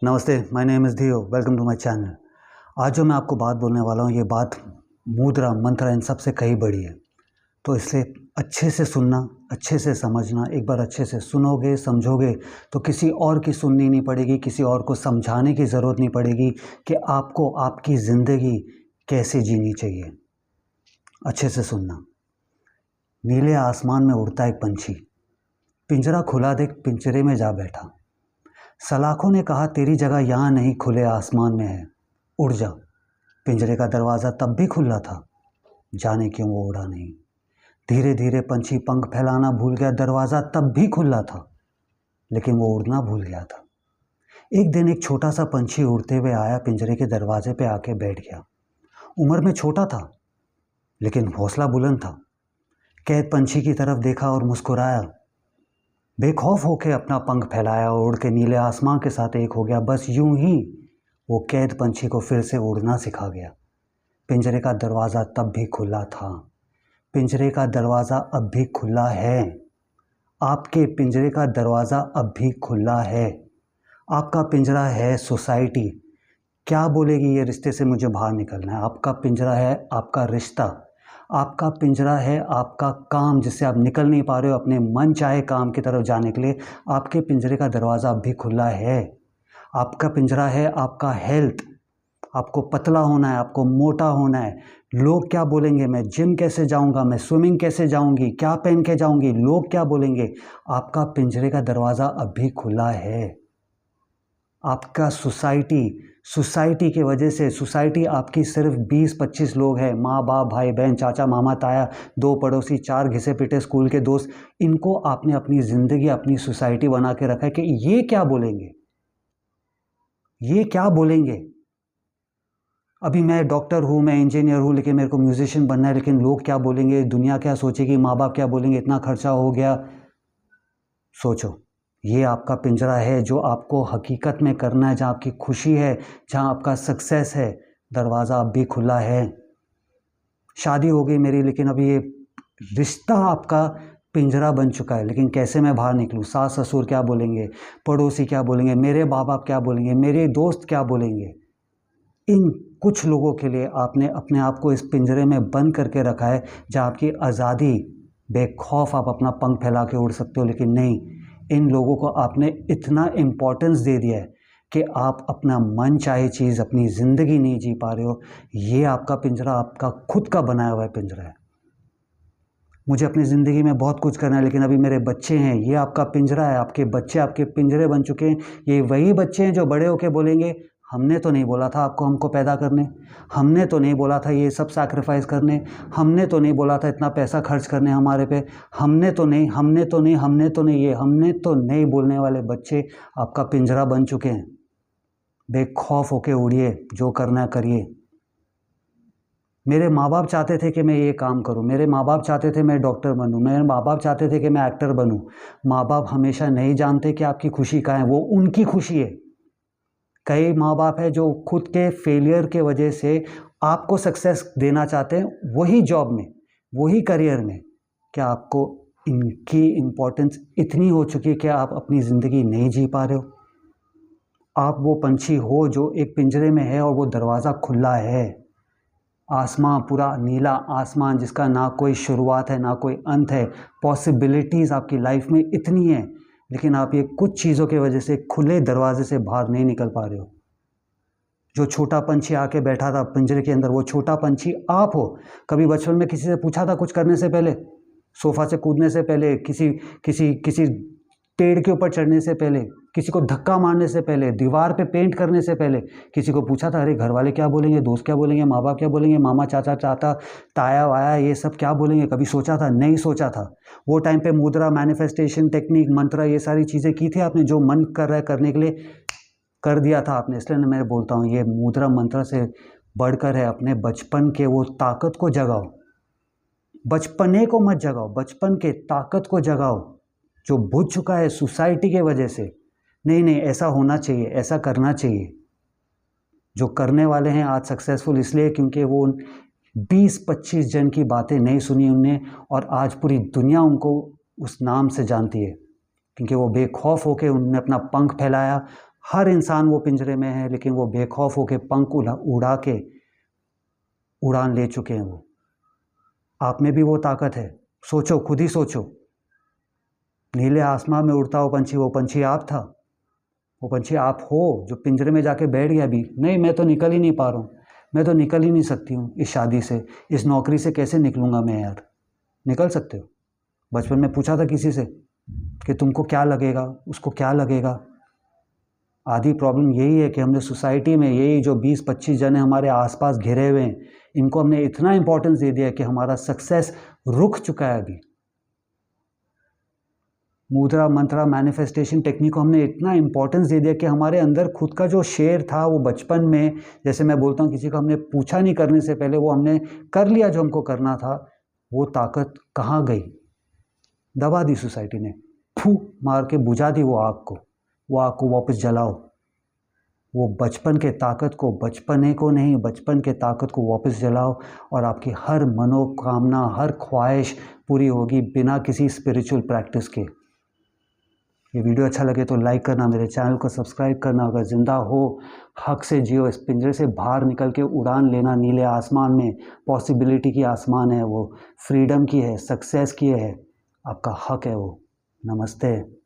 नमस्ते, my name is धियो, welcome to my channel. आज जो मैं आपको बात बोलने वाला हूँ, ये बात मुद्रा, मंत्र इन सब से कहीं बड़ी है। तो इसलिए अच्छे से सुनना, अच्छे से समझना। एक बार अच्छे से सुनोगे, समझोगे तो किसी और की सुननी नहीं पड़ेगी, किसी और को समझाने की ज़रूरत नहीं पड़ेगी कि आपको आपकी ज़िंदगी कैसे जीनी चाहिए। अच्छे से सुनना। नीले आसमान में उड़ता एक पंछी, पिंजरा खुला देख पिंजरे में जा बैठा। सलाखों ने कहा तेरी जगह यहाँ नहीं, खुले आसमान में है, उड़ जा। पिंजरे का दरवाज़ा तब भी खुला था, जाने क्यों वो उड़ा नहीं। धीरे धीरे पंछी पंख फैलाना भूल गया, दरवाज़ा तब भी खुला था, लेकिन वो उड़ना भूल गया था। एक दिन एक छोटा सा पंछी उड़ते हुए आया, पिंजरे के दरवाजे पे आके बैठ गया। उम्र में छोटा था, लेकिन हौसला बुलंद था। कैद पंछी की तरफ देखा और मुस्कुराया। बेखौफ होके अपना पंख फैलाया और उड़ के नीले आसमां के साथ एक हो गया। बस यूं ही वो कैद पंछी को फिर से उड़ना सिखा गया। पिंजरे का दरवाज़ा तब भी खुला था, पिंजरे का दरवाज़ा अब भी खुला है। आपके पिंजरे का दरवाज़ा अब भी खुला है। आपका पिंजरा है सोसाइटी, क्या बोलेगी ये रिश्ते से मुझे बाहर निकलना है। आपका पिंजरा है आपका रिश्ता, आपका पिंजरा है आपका काम, जिससे आप निकल नहीं पा रहे हो अपने मन चाहे काम की तरफ जाने के लिए। आपके पिंजरे का दरवाज़ा अब भी खुला है। आपका पिंजरा है आपका हेल्थ, आपको पतला होना है, आपको मोटा होना है। लोग क्या बोलेंगे, मैं जिम कैसे जाऊंगा, मैं स्विमिंग कैसे जाऊंगी, क्या पहन के जाऊंगी, लोग क्या बोलेंगे। आपका पिंजरे का दरवाज़ा अब भी खुला है। आपका सोसाइटी की वजह से, सोसाइटी आपकी सिर्फ 20-25 लोग हैं, माँ बाप भाई बहन चाचा मामा ताया, 2 पड़ोसी, 4 घिसे पिटे स्कूल के दोस्त। इनको आपने अपनी ज़िंदगी अपनी सोसाइटी बना के रखा है कि ये क्या बोलेंगे, ये क्या बोलेंगे। अभी मैं डॉक्टर हूँ, मैं इंजीनियर हूँ, लेकिन मेरे को म्यूजिशियन बनना है, लेकिन लोग क्या बोलेंगे, दुनिया क्या सोचेगी, माँ बाप क्या बोलेंगे, इतना खर्चा हो गया। सोचो, ये आपका पिंजरा है जो आपको हकीकत में करना है, जहाँ आपकी खुशी है, जहाँ आपका सक्सेस है। दरवाज़ा अब भी खुला है। शादी हो गई मेरी, लेकिन अभी ये रिश्ता आपका पिंजरा बन चुका है, लेकिन कैसे मैं बाहर निकलूँ। सास ससुर क्या बोलेंगे, पड़ोसी क्या बोलेंगे, मेरे माँ बाप क्या बोलेंगे, मेरे दोस्त क्या बोलेंगे। इन कुछ लोगों के लिए आपने अपने आप को इस पिंजरे में बंद करके रखा है, जहाँ आपकी आज़ादी, बेखौफ आप अपना पंख फैला के उड़ सकते हो। लेकिन नहीं, इन लोगों को आपने इतना इम्पोर्टेंस दे दिया है कि आप अपना मन चाहे चीज़, अपनी ज़िंदगी नहीं जी पा रहे हो। ये आपका पिंजरा आपका खुद का बनाया हुआ पिंजरा है। मुझे अपनी ज़िंदगी में बहुत कुछ करना है, लेकिन अभी मेरे बच्चे हैं। ये आपका पिंजरा है, आपके बच्चे आपके पिंजरे बन चुके हैं। ये वही बच्चे हैं जो बड़े होकर बोलेंगे हमने तो नहीं बोला था आपको हमको पैदा करने, हमने तो नहीं बोला था ये सब सैक्रिफाइस करने, हमने तो नहीं बोला था इतना पैसा खर्च करने हमारे पे, हमने तो नहीं, हमने तो नहीं, हमने तो नहीं। ये हमने तो नहीं बोलने वाले बच्चे आपका पिंजरा बन चुके हैं। बेखौफ होके उड़िए, जो करना है करिए। मेरे माँ बाप चाहते थे कि मैं ये काम करूं, मेरे माँ बाप चाहते थे मैं डॉक्टर बनूं, मेरे माँ बाप चाहते थे कि मैं एक्टर बनूं। माँ बाप हमेशा नहीं जानते कि आपकी खुशी कहाँ है, वो उनकी खुशी है। कई माँ बाप है जो खुद के फेलियर के वजह से आपको सक्सेस देना चाहते हैं, वही जॉब में, वही करियर में। क्या आपको इनकी इम्पोर्टेंस इतनी हो चुकी है कि आप अपनी ज़िंदगी नहीं जी पा रहे हो। आप वो पंछी हो जो एक पिंजरे में है और वो दरवाज़ा खुला है। आसमां, पूरा नीला आसमान, जिसका ना कोई शुरुआत है ना कोई अंत है। पॉसिबिलिटीज़ आपकी लाइफ में इतनी है, लेकिन आप ये कुछ चीज़ों की वजह से खुले दरवाजे से बाहर नहीं निकल पा रहे हो। जो छोटा पंछी आके बैठा था पिंजरे के अंदर, वो छोटा पंछी आप हो। कभी बचपन में किसी से पूछा था कुछ करने से पहले, सोफा से कूदने से पहले, किसी किसी किसी पेड़ के ऊपर चढ़ने से पहले, किसी को धक्का मारने से पहले, दीवार पे पेंट करने से पहले किसी को पूछा था अरे घर वाले क्या बोलेंगे, दोस्त क्या बोलेंगे, माँ बाप क्या बोलेंगे, मामा चाचा चाचा ताया वाया ये सब क्या बोलेंगे। कभी सोचा था? नहीं सोचा था। वो टाइम पे मुद्रा, मैनिफेस्टेशन टेक्निक, मंत्र, ये सारी चीज़ें की थी आपने। जो मन कर रहा है करने के लिए कर दिया था आपने। इसलिए मैं बोलता हूँ ये मुद्रा मंत्र से बढ़कर है। अपने बचपन के वो ताकत को जगाओ, बचपने को मत जगाओ, बचपन के ताकत को जगाओ जो बुझ चुका है सोसाइटी के वजह से। नहीं नहीं, ऐसा होना चाहिए, ऐसा करना चाहिए। जो करने वाले हैं आज सक्सेसफुल इसलिए क्योंकि वो 20-25 जन की बातें नहीं सुनी उनने, और आज पूरी दुनिया उनको उस नाम से जानती है, क्योंकि वो बेखौफ होकर उन्होंने अपना पंख फैलाया, हर इंसान वो पिंजरे में है, लेकिन वो बेखौफ होकर पंख उड़ा के उड़ान ले चुके हैं। वो आप में भी वो ताकत है। सोचो, खुद ही सोचो। नीले आसमान में उड़ता वो पंछी आप था। वो पंछी आप हो जो पिंजरे में जाके बैठ गया। अभी नहीं, मैं तो निकल ही नहीं पा रहा हूँ, मैं तो निकल ही नहीं सकती हूँ इस शादी से, इस नौकरी से कैसे निकलूँगा मैं यार। निकल सकते हो। बचपन में पूछा था किसी से कि तुमको क्या लगेगा, उसको क्या लगेगा। आधी प्रॉब्लम यही है कि हमने सोसाइटी में यही जो 20-25 जने हमारे आसपास घिरे हुए हैं, इनको हमने इतना इंपॉर्टेंस दे दिया कि हमारा सक्सेस रुक चुका है। अभी मुद्रा मंत्रा मैनिफेस्टेशन टेक्निक को हमने इतना इंपॉर्टेंस दे दिया कि हमारे अंदर खुद का जो शेर था वो बचपन में, जैसे मैं बोलता हूँ, किसी को हमने पूछा नहीं करने से पहले वो हमने कर लिया जो हमको करना था। वो ताकत कहाँ गई? दबा दी सोसाइटी ने, फू मार के बुझा दी वो आग को। वो आग को वापस जलाओ। वो बचपन के ताकत को, बचपने को नहीं, बचपन के ताकत को वापस जलाओ और आपकी हर मनोकामना, हर ख्वाहिश पूरी होगी बिना किसी स्पिरिचुअल प्रैक्टिस के। ये वीडियो अच्छा लगे तो लाइक करना, मेरे चैनल को सब्सक्राइब करना। अगर ज़िंदा हो, हक से जियो, इस पिंजरे से बाहर निकल के उड़ान लेना नीले आसमान में। पॉसिबिलिटी की आसमान है वो, फ्रीडम की है, सक्सेस की है, आपका हक है वो। नमस्ते।